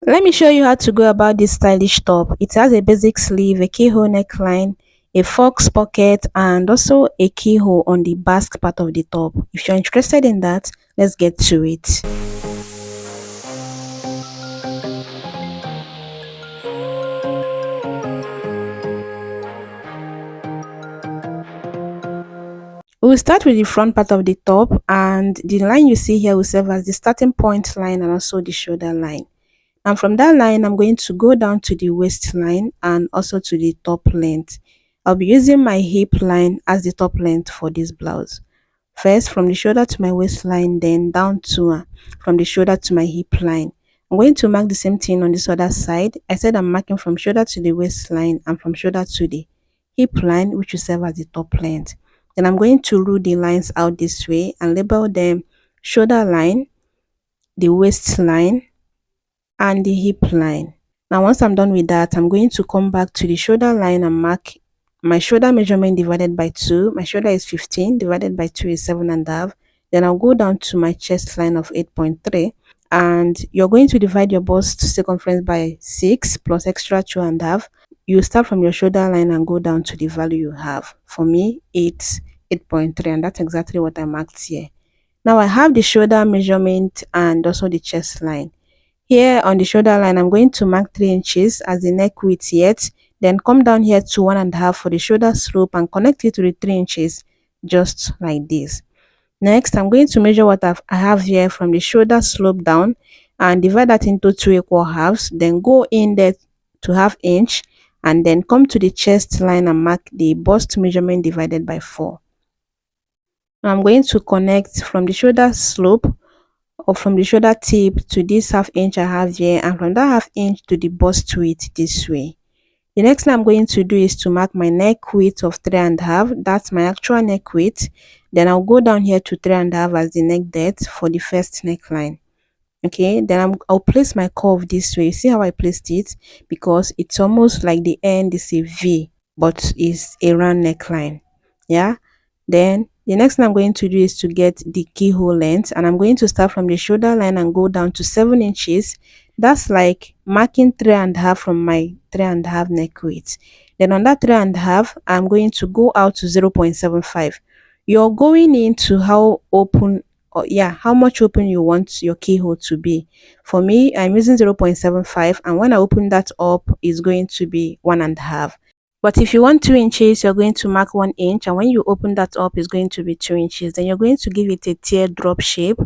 Let me show you how to go about this stylish top. It has a basic sleeve, a keyhole neckline, a fox pocket, and also a keyhole on the basque part of the top. If you're interested in that, let's get to it. We'll start with the front part of the top, and the line you see here will serve as the starting point line and also the shoulder line. And from that line, I'm going to go down to the waistline and also to the top length. I'll be using my hip line as the top length for this blouse. First, from the shoulder to my waistline, then down to from the shoulder to my hip line. I'm going to mark the same thing on this other side. I said I'm marking from shoulder to the waistline and from shoulder to the hip line, which will serve as the top length. Then I'm going to rule the lines out this way and label them shoulder line, the waistline, and the hip line. Now, once I'm done with that, I'm going to come back to the shoulder line and mark my shoulder measurement divided by 2. My shoulder is 15, divided by 2 is 7.5. Then I'll go down to my chest line of 8.3. And you're going to divide your bust circumference by 6 plus extra 2.5. You start from your shoulder line and go down to the value you have. For me, it's 8.3, and that's exactly what I marked here. Now I have the shoulder measurement and also the chest line. Here on the shoulder line, I'm going to mark 3 inches as the neck width yet. Then come down here to 1.5 for the shoulder slope and connect it to the 3 inches just like this. Next, I'm going to measure what I have here from the shoulder slope down and divide that into 2 equal halves. Then go in there to 1/2 inch and then come to the chest line and mark the bust measurement divided by 4. Now I'm going to connect from the shoulder slope or from the shoulder tip to this 1/2 inch I have here, and from that 1/2 inch to the bust width this way. The next thing I'm going to do is to mark my neck width of 3.5. That's my actual neck width. Then I'll go down here to 3.5 as the neck depth for the first neckline. Okay, then I'll place my curve this way. See how I placed it? Because it's almost like the end is a V, but it's a round neckline. Yeah. Then the next thing I'm going to do is to get the keyhole length, and I'm going to start from the shoulder line and go down to 7 inches. That's like marking 3.5 from my 3.5 neck width. Then on that 3.5, I'm going to go out to 0.75. You're going into how open, or yeah, how much open you want your keyhole to be. For me, I'm using 0.75, and when I open that up, it's going to be 1.5. But if you want 2 inches, you're going to mark 1 inch, and when you open that up, it's going to be 2 inches. Then you're going to give it a teardrop shape,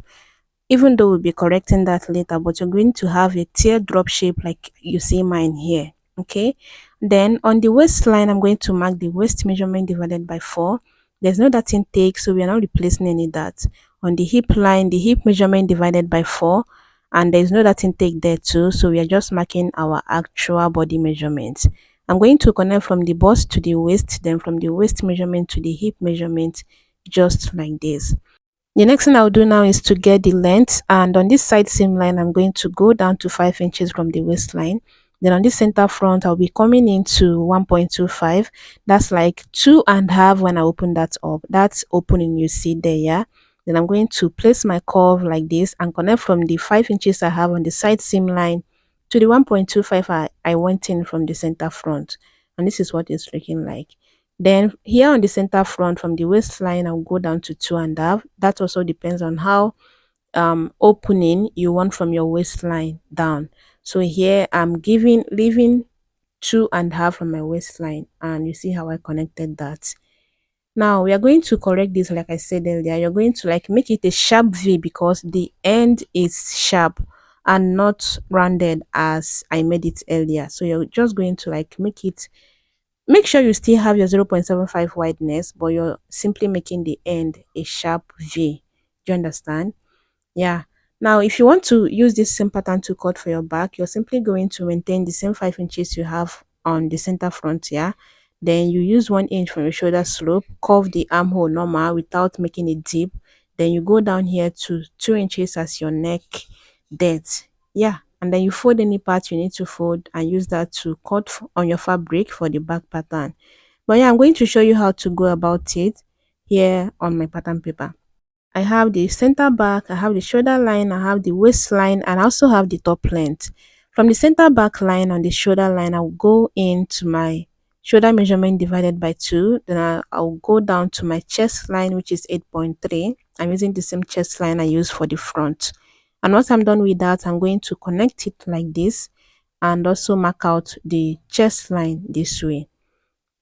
even though we'll be correcting that later, but you're going to have a teardrop shape like you see mine here. Okay, then on the waistline, I'm going to mark the waist measurement divided by 4. There's no that intake, so we are not replacing any that. On the hip line, the hip measurement divided by 4, and there's no that intake there too, so we are just marking our actual body measurements. I'm going to connect from the bust to the waist, then from the waist measurement to the hip measurement, just like this. The next thing I'll do now is to get the length, and on this side seam line, I'm going to go down to 5 inches from the waistline. Then on this center front, I'll be coming into 1.25. That's like 2.5 when I open that up. That's opening you see there, yeah. Then I'm going to place my curve like this and connect from the 5 inches I have on the side seam line to the 1.25 I went in from the center front. And this is what it's looking like. Then here on the center front from the waistline, I'll go down to 2.5. That also depends on how opening you want from your waistline down. So here I'm leaving 2.5 from my waistline, and you see how I connected that. Now we are going to correct this like I said earlier. You're going to like make it a sharp V because the end is sharp and not rounded as I made it earlier. So you're just going to like make sure you still have your 0.75 wideness, but you're simply making the end a sharp V. Do you understand? Yeah. Now, if you want to use this same pattern to cut for your back, you're simply going to maintain the same 5 inches you have on the center front. Yeah. Then you use 1 inch from your shoulder slope, curve the armhole normal without making it deep. Then you go down here to 2 inches as your neck depth. Yeah. And then you fold any part you need to fold and use that to cut on your fabric for the back pattern. But yeah, I'm going to show you how to go about it here on my pattern paper. I have the center back, I have the shoulder line, I have the waistline, and I also have the top length. From the center back line on the shoulder line, I'll go into my shoulder measurement divided by 2. Then I'll go down to my chest line, which is 8.3. I'm using the same chest line I use for the front. And once I'm done with that, I'm going to connect it like this and also mark out the chest line this way.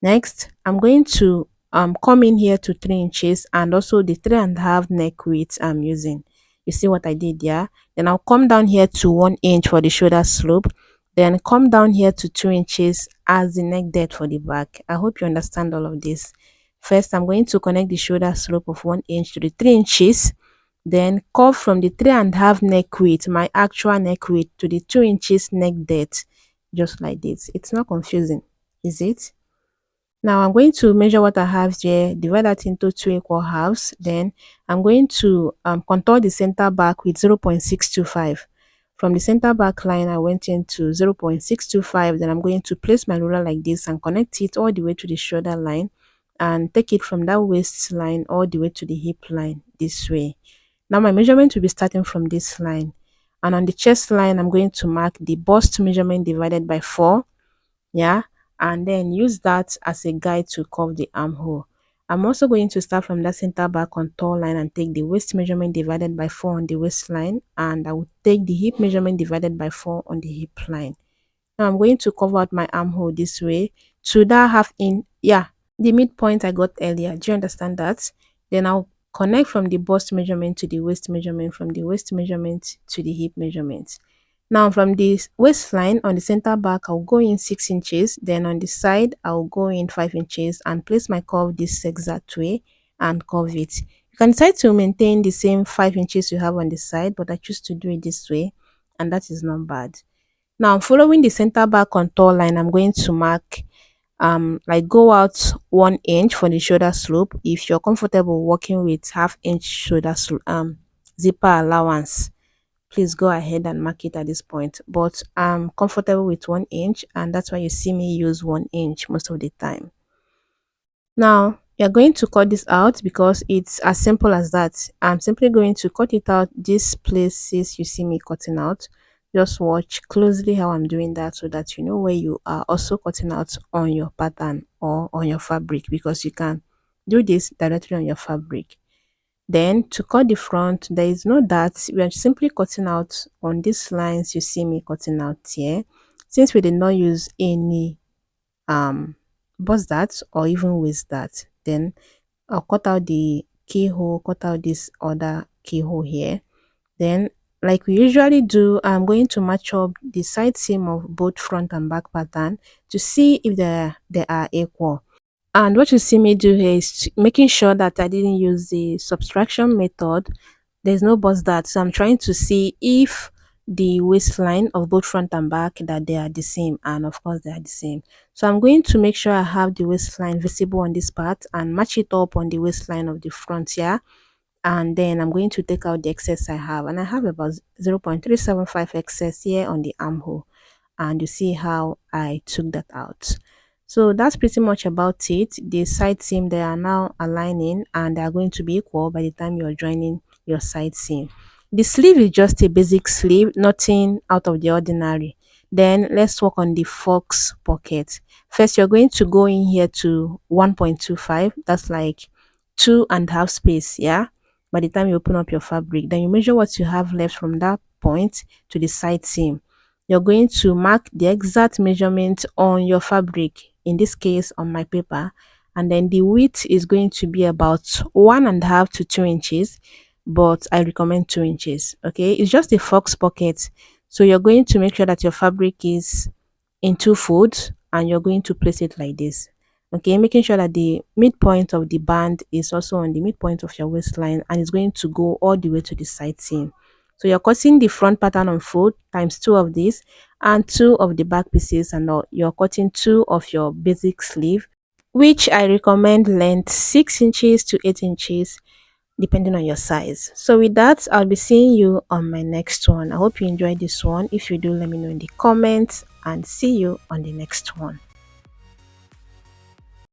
Next, I'm going to come in here to 3 inches and also the 3.5 neck width I'm using. You see what I did there? Then I'll come down here to 1 inch for the shoulder slope. Then come down here to 2 inches as the neck depth for the back. I hope you understand all of this. First, I'm going to connect the shoulder slope of 1 inch to the 3 inches. Then curve from the 3.5 neck width, my actual neck width, to the 2 inches neck depth, just like this. It's not confusing, is it? Now I'm going to measure what I have here, divide that into 2 equal halves. Then I'm going to contour the center back with 0.625. From the center back line, I went into 0.625. Then I'm going to place my ruler like this and connect it all the way to the shoulder line and take it from that waist line all the way to the hip line this way. Now my measurement will be starting from this line. And on the chest line, I'm going to mark the bust measurement divided by 4. Yeah, and then use that as a guide to curve the armhole. I'm also going to start from that center back contour line and take the waist measurement divided by 4 on the waistline, and I will take the hip measurement divided by 4 on the hip line. Now I'm going to cover out my armhole this way to that half in, yeah, the midpoint I got earlier. Do you understand that? Then I'll connect from the bust measurement to the waist measurement, from the waist measurement to the hip measurement. Now from the waistline on the center back, I'll go in 6 inches. Then on the side, I'll go in 5 inches and place my curve this exact way and curve it. You can decide to maintain the same 5 inches you have on the side, but I choose to do it this way, and that is not bad. Now following the center back contour line, I'm going to mark like go out 1 inch for the shoulder slope. If you're comfortable working with half-inch shoulder zipper allowance, please go ahead and mark it at this point, but I'm comfortable with 1 inch, and that's why you see me use 1 inch most of the time. Now you're going to cut this out because it's as simple as that. I'm simply going to cut it out these places you see me cutting out. Just watch closely how I'm doing that so that you know where you are also cutting out on your pattern or on your fabric, because you can do this directly on your fabric. Then to cut the front, there is no dart. We are simply cutting out on these lines you see me cutting out here. Since we did not use any bust dart or even waist dart, then I'll cut out the keyhole, cut out this other keyhole here. Then like we usually do, I'm going to match up the side seam of both front and back pattern to see if they are equal. And what you see me do here is making sure that I didn't use the subtraction method. There's no bust dart, so I'm trying to see if the waistline of both front and back that they are the same, and of course they are the same. So I'm going to make sure I have the waistline visible on this part and match it up on the waistline of the front here. And then I'm going to take out the excess I have, and I have about 0.375 excess here on the armhole, and you see how I took that out. So that's pretty much about it. The side seam, they are now aligning and they are going to be equal by the time you're joining your side seam. The sleeve is just a basic sleeve, nothing out of the ordinary. Then let's work on the Faux pocket. First, you're going to go in here to 1.25. That's like 2.5 space, yeah, by the time you open up your fabric. Then you measure what you have left from that point to the side seam. You're going to mark the exact measurement on your fabric, in this case on my paper, and then the width is going to be about 1.5 to 2 inches, but I recommend 2 inches. Okay, it's just a Faux pocket, so you're going to make sure that your fabric is in 2 folds and you're going to place it like this. Okay, making sure that the midpoint of the band is also on the midpoint of your waistline and it's going to go all the way to the side seam. So you're cutting the front pattern on fold times 2 of this and 2 of the back pieces, and you're cutting 2 of your basic sleeve, which I recommend length 6 inches to 8 inches depending on your size. So with that, I'll be seeing you on my next one. I hope you enjoyed this one. If you do, let me know in the comments, and see you on the next one.